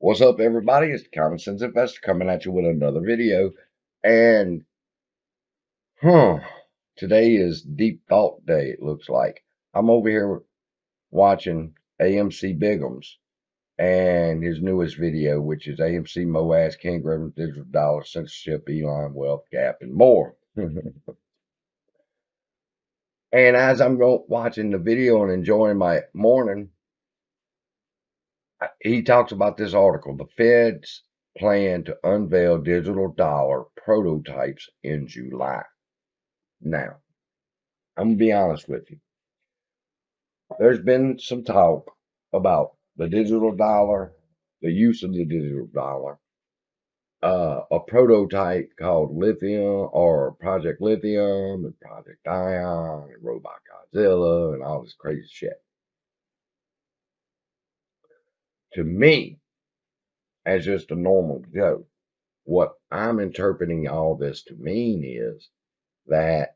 What's up, everybody? It's the Common Sense Investor coming at you with another video. And, today is Deep Thought Day, it looks like. I'm over here watching AMC Bigums and his newest video, which is AMC MOAS, King Revenue, Digital Dollar, Censorship, Elon, Wealth Gap, and more. And as I'm watching the video and enjoying my morning, he talks about this article. The Fed's plan to unveil digital dollar prototypes in July. Now, I'm going to be honest with you. There's been some talk about the digital dollar, the use of the digital dollar, a prototype called Lithium or Project Lithium and Project Ion and Robot Godzilla and all this crazy shit. To me, as just a normal Joe, what I'm interpreting all this to mean is that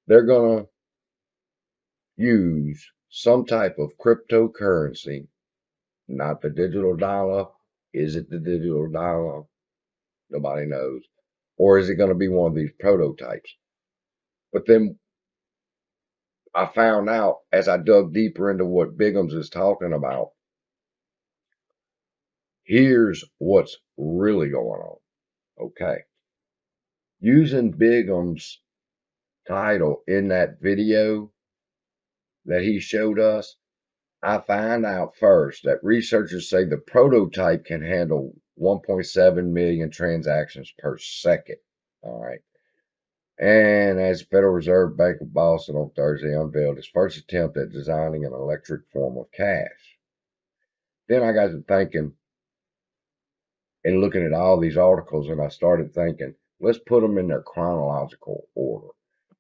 they're going to use some type of cryptocurrency, not the digital dollar. Is it the digital dollar? Nobody knows. Or is it going to be one of these prototypes? But then I found out as I dug deeper into what Bigums is talking about, here's what's really going on. Okay. Using Bigums' title in that video that he showed us, I find out first that researchers say the prototype can handle 1.7 million transactions per second. All right. And as the Federal Reserve Bank of Boston on Thursday unveiled its first attempt at designing an electric form of cash. Then I got to thinking and looking at all these articles, and I started thinking, let's put them in their chronological order.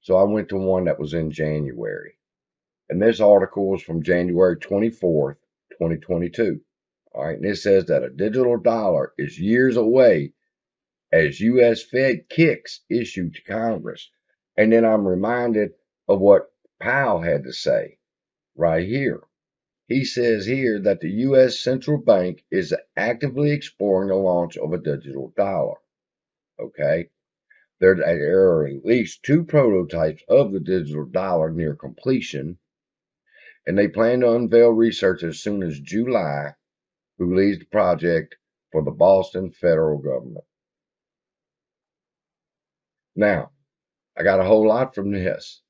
So I went to one that was in January. And this article was from January 24th, 2022. All right. And it says that a digital dollar is years away as U.S. Fed kicks issued to Congress. And then I'm reminded of what Powell had to say right here. He says here that the U.S. Central Bank is actively exploring the launch of a digital dollar. Okay. There are at least 2 prototypes of the digital dollar near completion, and they plan to unveil research as soon as July, who leads the project for the Boston federal government. Now, I got a whole lot from this.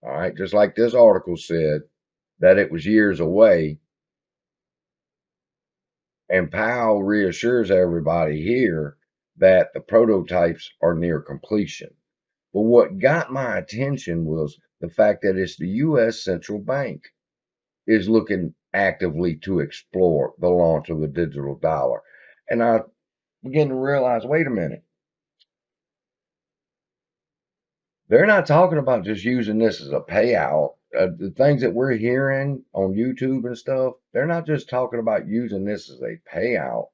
All right, just like this article said that it was years away, and Powell reassures everybody here that the prototypes are near completion. But what got my attention was the fact that it's the U.S. Central Bank is looking actively to explore the launch of the digital dollar. And I begin to realize, wait a minute. They're not talking about just using this as a payout. The things that we're hearing on YouTube and stuff, they're not just talking about using this as a payout.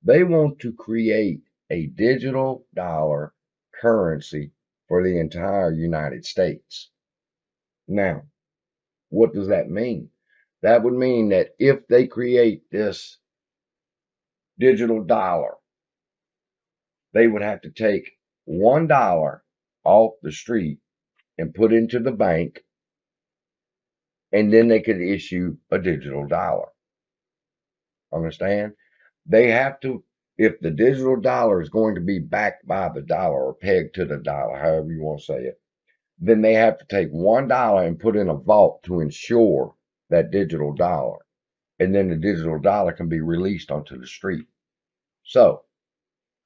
They want to create a digital dollar currency for the entire United States. Now, what does that mean? That would mean that if they create this digital dollar, they would have to take $1 off the street and put into the bank, and then they could issue a digital dollar. Understand? They have to, if the digital dollar is going to be backed by the dollar or pegged to the dollar, however you want to say it, then they have to take $1 and put in a vault to ensure that digital dollar. And then the digital dollar can be released onto the street. So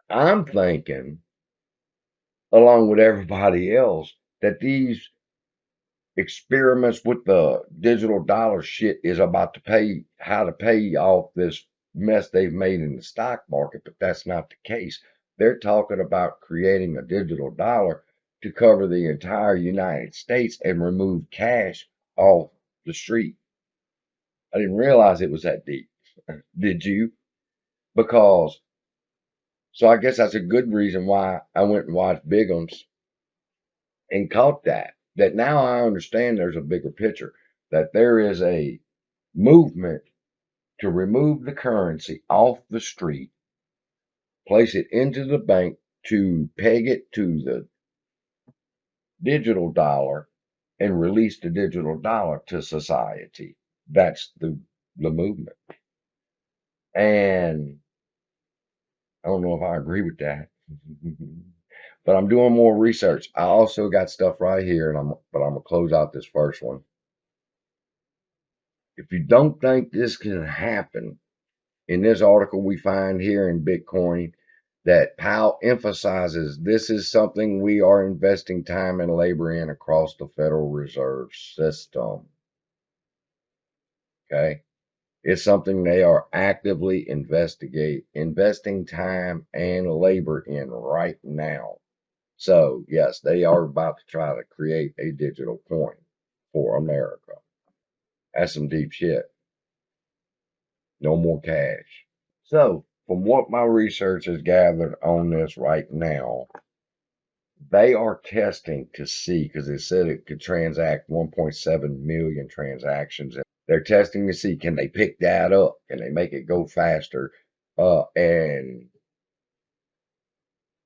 I'm thinking, along with everybody else, that these experiments with the digital dollar shit is about to pay, how to pay off this mess they've made in the stock market, but that's not the case. They're talking about creating a digital dollar to cover the entire United States and remove cash off the street. I didn't realize it was that deep. Did you? Because, so I guess that's a good reason why I went and watched Bigums and caught that now I understand there's a bigger picture, that there is a movement to remove the currency off the street, place it into the bank to peg it to the digital dollar, and release the digital dollar to society. That's the movement. And I don't know if I agree with that. But I'm doing more research. I also got stuff right here, but I'm gonna close out this first one. If you don't think this can happen, in this article we find here in Bitcoin, that Powell emphasizes this is something we are investing time and labor in across the Federal Reserve System. Okay? It's something they are actively investing time and labor in right now. So, yes, they are about to try to create a digital coin for America. That's some deep shit. No more cash. So, from what my research has gathered on this right now, they are testing to see, because it said it could transact 1.7 million transactions. They're testing to see, can they pick that up? Can they make it go faster? And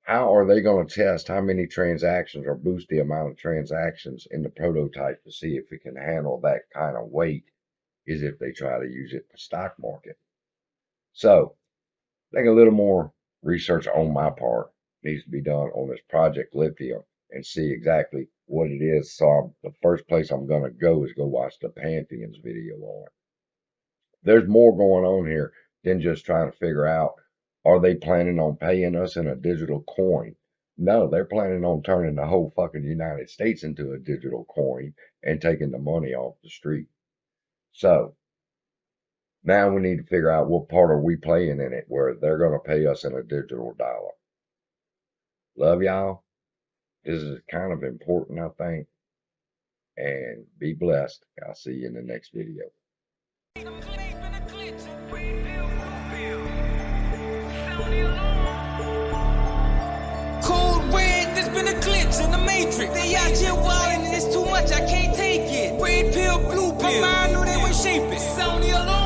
how are they going to test how many transactions or boost the amount of transactions in the prototype to see if it can handle that kind of weight, is if they try to use it for stock market. So I think a little more research on my part needs to be done on this Project Lithium and see exactly what it is. So the first place I'm going to go is go watch the Pantheon's video on it. There's more going on here than just trying to figure out, are they planning on paying us in a digital coin? No, they're planning on turning the whole fucking United States into a digital coin and taking the money off the street. So now we need to figure out what part are we playing in it where they're going to pay us in a digital dollar. Love y'all. This is kind of important, I think. And be blessed. I'll see you in the next video. Code red, there's been a glitch in the matrix. They out here wildin' and it's too much, I can't take it. Red pill, blue pill, my mind knew they would shape it. Sound the alarm.